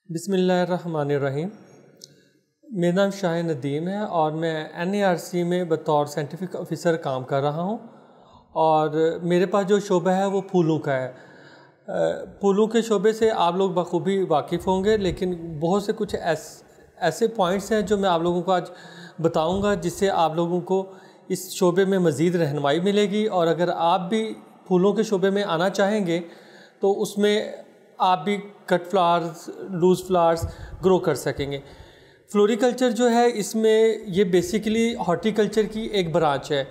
बिस्मिल्लाहिर्रहमानिर्रहीम। मेरा नाम शाह नदीम है और मैं NARC में बतौर साइंटिफिक ऑफिसर काम कर रहा हूँ। और मेरे पास जो शोबा है वो फूलों का है। फूलों के शोबे से आप लोग बखूबी वाकिफ़ होंगे, लेकिन बहुत से कुछ ऐसे पॉइंट्स हैं जो मैं आप लोगों को आज बताऊँगा, जिससे आप लोगों को इस शोबे में मज़ीद रहनुमाई मिलेगी। और अगर आप भी फूलों के शोबे में आना चाहेंगे तो उसमें आप भी cut flowers, loose flowers grow कर सकेंगे। फ्लोरिकल्चर जो है, इसमें ये बेसिकली हॉर्टिकल्चर की एक ब्रांच है,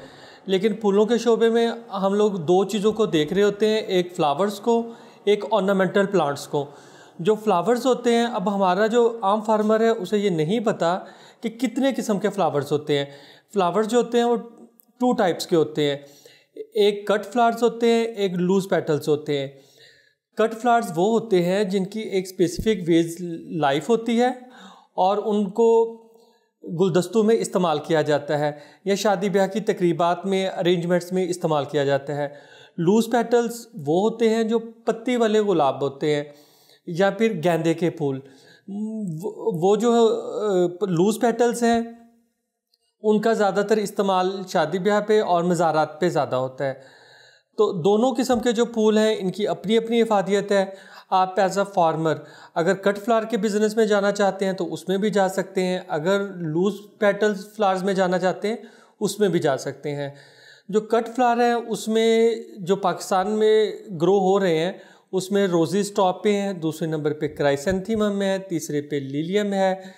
लेकिन फूलों के शोबे में हम लोग दो चीज़ों को देख रहे होते हैं, एक फ्लावर्स को, एक ऑर्नामेंटल प्लांट्स को। जो फ्लावर्स होते हैं, अब हमारा जो आम फार्मर है उसे ये नहीं पता कि कितने किस्म के फ्लावर्स होते हैं। फ्लावर्स जो होते हैं वो 2 टाइप्स के होते हैं, एक कट फ्लावर्स होते हैं, एक लूज़ पेटल्स होते हैं। कट फ्लावर्स वो होते हैं जिनकी एक स्पेसिफिक वेज लाइफ होती है और उनको गुलदस्तों में इस्तेमाल किया जाता है या शादी ब्याह की तकरीबात में, अरेंजमेंट्स में इस्तेमाल किया जाता है। लूज़ पेटल्स वो होते हैं जो पत्ती वाले गुलाब होते हैं या फिर गेंदे के फूल। वो जो लूज़ पेटल्स हैं उनका ज़्यादातर इस्तेमाल शादी ब्याह पे और मज़ारात पे ज़्यादा होता है। तो दोनों किस्म के जो फूल हैं इनकी अपनी अपनी इफादियत है। आप एज अ फार्मर अगर कट फ्लावर के बिज़नेस में जाना चाहते हैं तो उसमें भी जा सकते हैं, अगर लूज़ पेटल्स फ्लावर्स में जाना चाहते हैं उसमें भी जा सकते हैं। जो कट फ्लावर है उसमें जो पाकिस्तान में ग्रो हो रहे हैं उसमें रोजेस टॉप पे हैं, दूसरे नंबर पे क्राइसेंथेमम है, तीसरे पे लिलियम है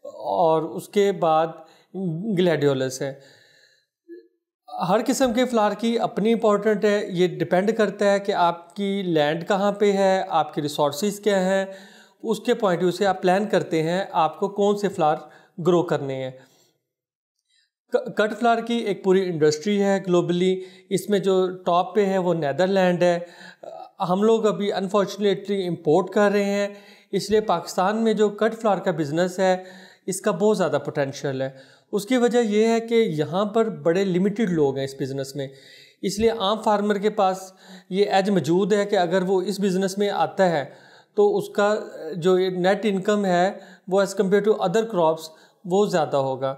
और उसके बाद ग्लैडियोलस है। हर किस्म के फ्लावर की अपनी इम्पोर्टेंट है। ये डिपेंड करता है कि आपकी लैंड कहाँ पे है, आपके रिसोर्सेज क्या हैं, उसके पॉइंट व्यू से आप प्लान करते हैं आपको कौन से फ्लावर ग्रो करने हैं। कट फ्लावर की एक पूरी इंडस्ट्री है ग्लोबली। इसमें जो टॉप पे है वो नीदरलैंड है। हम लोग अभी अनफॉर्चुनेटली इंपोर्ट कर रहे हैं, इसलिए पाकिस्तान में जो कट फ्लावर का बिज़नेस है इसका बहुत ज़्यादा पोटेंशियल है। उसकी वजह यह है कि यहाँ पर बड़े लिमिटेड लोग हैं इस बिज़नेस में, इसलिए आम फार्मर के पास ये एज मौजूद है कि अगर वो इस बिज़नेस में आता है तो उसका जो नेट इनकम है वो as compare to other crops वो ज़्यादा होगा।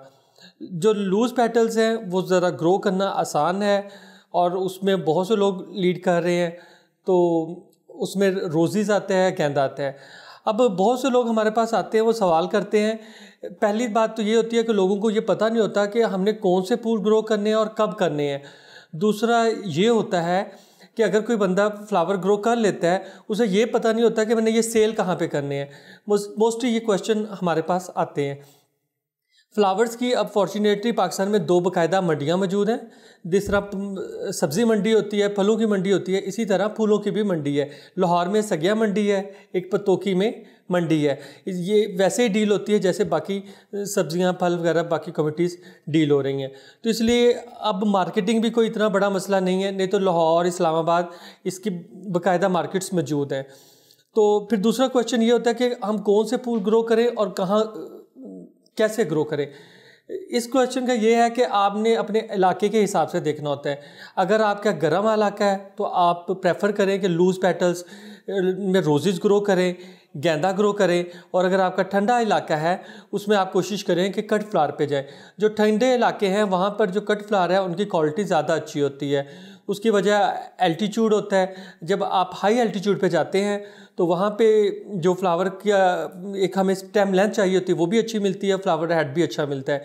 जो लूज़ पेटल्स हैं वो ज़रा ग्रो करना आसान है और उसमें बहुत से लोग लीड कर रहे हैं, तो उसमें रोज़ीज़ आते हैं, गेंदा आता है। अब बहुत से लोग हमारे पास आते हैं, वो सवाल करते हैं। पहली बात तो ये होती है कि लोगों को ये पता नहीं होता कि हमने कौन से फूल ग्रो करने हैं और कब करने हैं। दूसरा ये होता है कि अगर कोई बंदा फ्लावर ग्रो कर लेता है उसे ये पता नहीं होता कि मैंने ये सेल कहाँ पे करने हैं। मोस्टली ये क्वेश्चन हमारे पास आते हैं। फ्लावर्स की अब फॉर्चुनेटली पाकिस्तान में 2 बाकायदा मंडियाँ मौजूद हैं। दूसरा सब्ज़ी मंडी होती है, फलों की मंडी होती है, इसी तरह फूलों की भी मंडी है। लाहौर में सगिया मंडी है, एक पतोकी में मंडी है। ये वैसे ही डील होती है जैसे बाकी सब्जियां, फल वगैरह बाकी कम्युनिटीज़ डील हो रही हैं। तो इसलिए अब मार्केटिंग भी कोई इतना बड़ा मसला नहीं है, नहीं तो लाहौर, इस्लामाबाद इसकी बाकायदा मार्केट्स मौजूद हैं। तो फिर दूसरा क्वेश्चन ये होता है कि हम कौन से फूल ग्रो करें और कहाँ कैसे ग्रो करें। इस क्वेश्चन का ये है कि आपने अपने इलाके के हिसाब से देखना होता है। अगर आपका गर्म इलाका है तो आप प्रेफर करें कि लूज़ पेटल्स में रोजेस ग्रो करें, गेंदा ग्रो करें, और अगर आपका ठंडा इलाका है उसमें आप कोशिश करें कि कट फ्लावर पे जाएं। जो ठंडे इलाके हैं वहाँ पर जो कट फ्लावर है उनकी क्वालिटी ज़्यादा अच्छी होती है। उसकी वजह एल्टीट्यूड होता है। जब आप हाई एल्टीट्यूड पे जाते हैं तो वहाँ पे जो फ्लावर का एक हमें स्टेम लेंथ चाहिए होती है वो भी अच्छी मिलती है, फ्लावर हेड भी अच्छा मिलता है।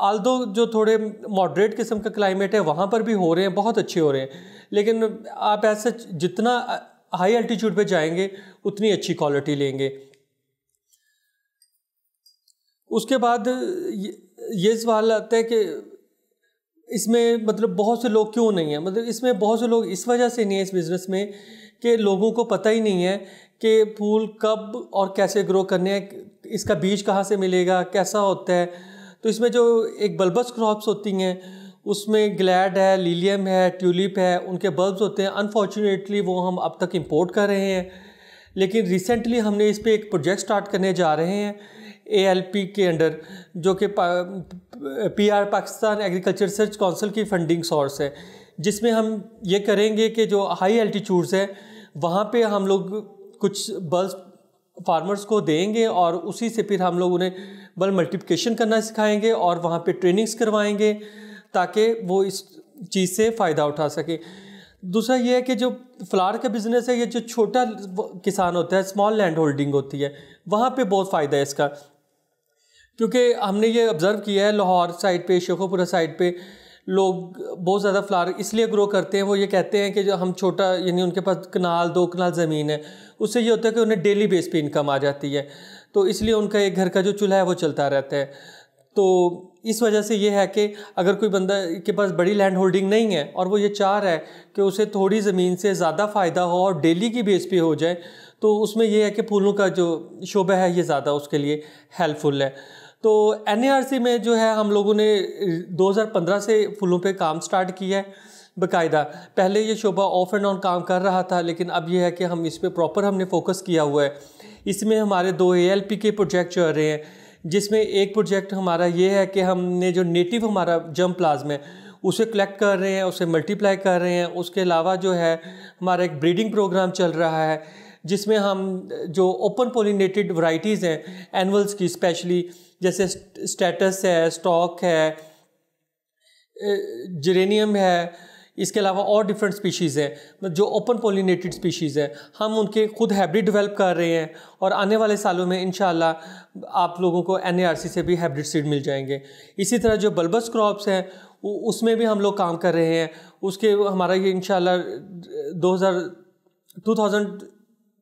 आल्दो जो थोड़े मॉडरेट किस्म का क्लाइमेट है वहाँ पर भी हो रहे हैं, बहुत अच्छे हो रहे हैं, लेकिन आप ऐसे जितना हाई एल्टीट्यूड पे जाएंगे उतनी अच्छी क्वालिटी लेंगे। उसके बाद ये सवाल आता है कि इसमें मतलब बहुत से लोग क्यों नहीं हैं। मतलब इसमें बहुत से लोग इस वजह से नहीं है इस बिज़नेस में कि लोगों को पता ही नहीं है कि फूल कब और कैसे ग्रो करने हैं, इसका बीज कहाँ से मिलेगा, कैसा होता है। तो इसमें जो एक बल्बस क्रॉप्स होती हैं उसमें ग्लैड है, लिलियम है, ट्यूलिप है, उनके बल्ब्स होते हैं। अनफॉर्चुनेटली वो हम अब तक इंपोर्ट कर रहे हैं, लेकिन रिसेंटली हमने इस पे एक प्रोजेक्ट स्टार्ट करने जा रहे हैं ALP के अंडर, जो कि PR Pakistan agriculture research council की फंडिंग सोर्स है। जिसमें हम ये करेंगे कि जो हाई एल्टीट्यूड्स है वहाँ पे हम लोग कुछ बल्ब फार्मर्स को देंगे और उसी से फिर हम लोग उन्हें बल्ब मल्टीप्लिकेशन करना सिखाएंगे और वहाँ पे ट्रेनिंग्स करवाएंगे ताकि वो इस चीज़ से फ़ायदा उठा सके। दूसरा ये है कि जो फ्लावर का बिज़नेस है, ये जो छोटा किसान होता है, स्मॉल लैंड होल्डिंग होती है, वहाँ पे बहुत फ़ायदा है इसका, क्योंकि हमने ये ऑब्ज़र्व किया है लाहौर साइड पे, शेखोपुरा साइड पे लोग बहुत ज़्यादा फ्लावर इसलिए ग्रो करते हैं। वो ये कहते हैं कि जो हम छोटा, यानी उनके पास कनाल 2 कनाल ज़मीन है, उससे ये होता है कि उन्हें डेली बेस पे इनकम आ जाती है, तो इसलिए उनका एक घर का जो चूल्हा है वो चलता रहता है। तो इस वजह से ये है कि अगर कोई बंदा के पास बड़ी लैंड होल्डिंग नहीं है और वो ये चाह रहा है कि उसे थोड़ी ज़मीन से ज़्यादा फ़ायदा हो और डेली की बेस पे हो जाए, तो उसमें ये है कि फूलों का जो शोबा है ये ज़्यादा उसके लिए हेल्पफुल है। तो NARC में जो है हम लोगों ने 2015 से फूलों पे काम स्टार्ट किया है बाकायदा। पहले ये शोबा ऑफ एंड ऑन काम कर रहा था, लेकिन अब ये है कि हम इस पे प्रॉपर हमने फोकस किया हुआ है। इसमें हमारे 2 ALP के प्रोजेक्ट चल रहे हैं, जिसमें एक प्रोजेक्ट हमारा ये है कि हमने जो नेटिव हमारा जम प्लाज्म है उसे कलेक्ट कर रहे हैं, उसे मल्टीप्लाई कर रहे हैं। उसके अलावा जो है हमारा एक ब्रीडिंग प्रोग्राम चल रहा है, जिसमें हम जो ओपन पोलिनेटेड वैरायटीज़ हैं एनुअल्स की, स्पेशली जैसे स्टेटस है, स्टॉक है, जेरेनियम है, इसके अलावा और डिफरेंट स्पीशीज़ हैं जो ओपन पोलिनेटेड स्पीशीज़ हैं, हम उनके खुद हाइब्रिड डेवलप कर रहे हैं और आने वाले सालों में इंशाल्लाह आप लोगों को NARC से भी हाइब्रिड सीड मिल जाएंगे। इसी तरह जो बल्बस क्रॉप्स हैं उसमें भी हम लोग काम कर रहे हैं। उसके हमारा ये इंशाल्लाह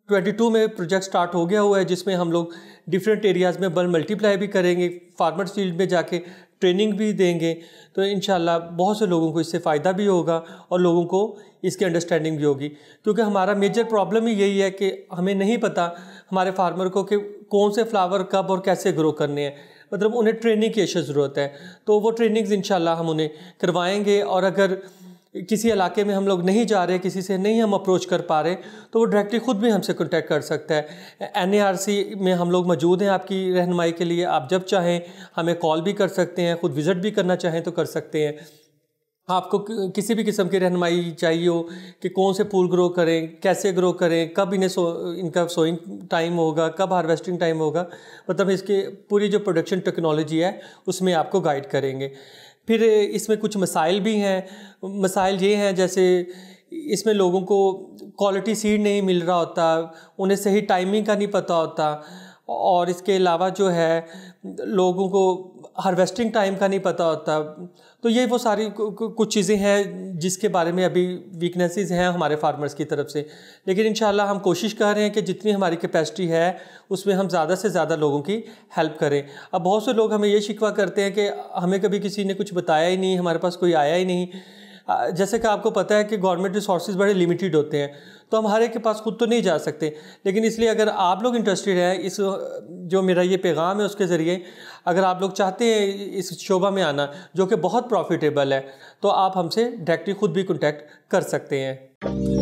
2022 में प्रोजेक्ट स्टार्ट हो गया हुआ है, जिसमें हम लोग डिफरेंट एरियाज़ में बल्ब मल्टीप्लाई भी करेंगे, फार्मर फील्ड में जाके ट्रेनिंग भी देंगे। तो इंशाल्लाह बहुत से लोगों को इससे फ़ायदा भी होगा और लोगों को इसकी अंडरस्टैंडिंग भी होगी, क्योंकि हमारा मेजर प्रॉब्लम ही यही है कि हमें नहीं पता हमारे फार्मर को कि कौन से फ्लावर कब और कैसे ग्रो करने हैं। मतलब उन्हें ट्रेनिंग की अशद ज़रूरत है, तो वो ट्रेनिंग्स इंशाल्लाह हम उन्हें करवाएंगे। और अगर किसी इलाके में हम लोग नहीं जा रहे, किसी से नहीं हम अप्रोच कर पा रहे, तो वो डायरेक्टली ख़ुद भी हमसे कांटेक्ट कर सकता है। NARC में हम लोग मौजूद हैं आपकी रहनुमाई के लिए। आप जब चाहें हमें कॉल भी कर सकते हैं, ख़ुद विज़िट भी करना चाहें तो कर सकते हैं। आपको किसी भी किस्म की रहनुमाई चाहिए हो कि कौन से फूल ग्रो करें, कैसे ग्रो करें, कब इन्हें इनका सोइंग टाइम होगा, कब हार्वेस्टिंग टाइम होगा, मतलब इसके पूरी जो प्रोडक्शन टेक्नोलॉजी है उसमें आपको गाइड करेंगे। फिर इसमें कुछ मसाइल भी हैं। मसाइल ये हैं जैसे इसमें लोगों को क्वालिटी सीड नहीं मिल रहा होता, उन्हें सही टाइमिंग का नहीं पता होता, और इसके अलावा जो है लोगों को हार्वेस्टिंग टाइम का नहीं पता होता। तो ये वो सारी कुछ चीज़ें हैं जिसके बारे में अभी वीकनेसेस हैं हमारे फार्मर्स की तरफ से। लेकिन इंशाल्लाह हम कोशिश कर रहे हैं कि जितनी हमारी कैपेसिटी है उसमें हम ज़्यादा से ज़्यादा लोगों की हेल्प करें। अब बहुत से लोग हमें ये शिकवा करते हैं कि हमें कभी किसी ने कुछ बताया ही नहीं, हमारे पास कोई आया ही नहीं। जैसे कि आपको पता है कि गवर्नमेंट रिसोर्सेज बड़े लिमिटेड होते हैं, तो हम हर एक के पास खुद तो नहीं जा सकते। लेकिन इसलिए अगर आप लोग इंटरेस्टेड हैं, इस जो मेरा ये पैगाम है उसके ज़रिए अगर आप लोग चाहते हैं इस शोबा में आना जो कि बहुत प्रॉफिटेबल है, तो आप हमसे डायरेक्टली खुद भी कॉन्टैक्ट कर सकते हैं।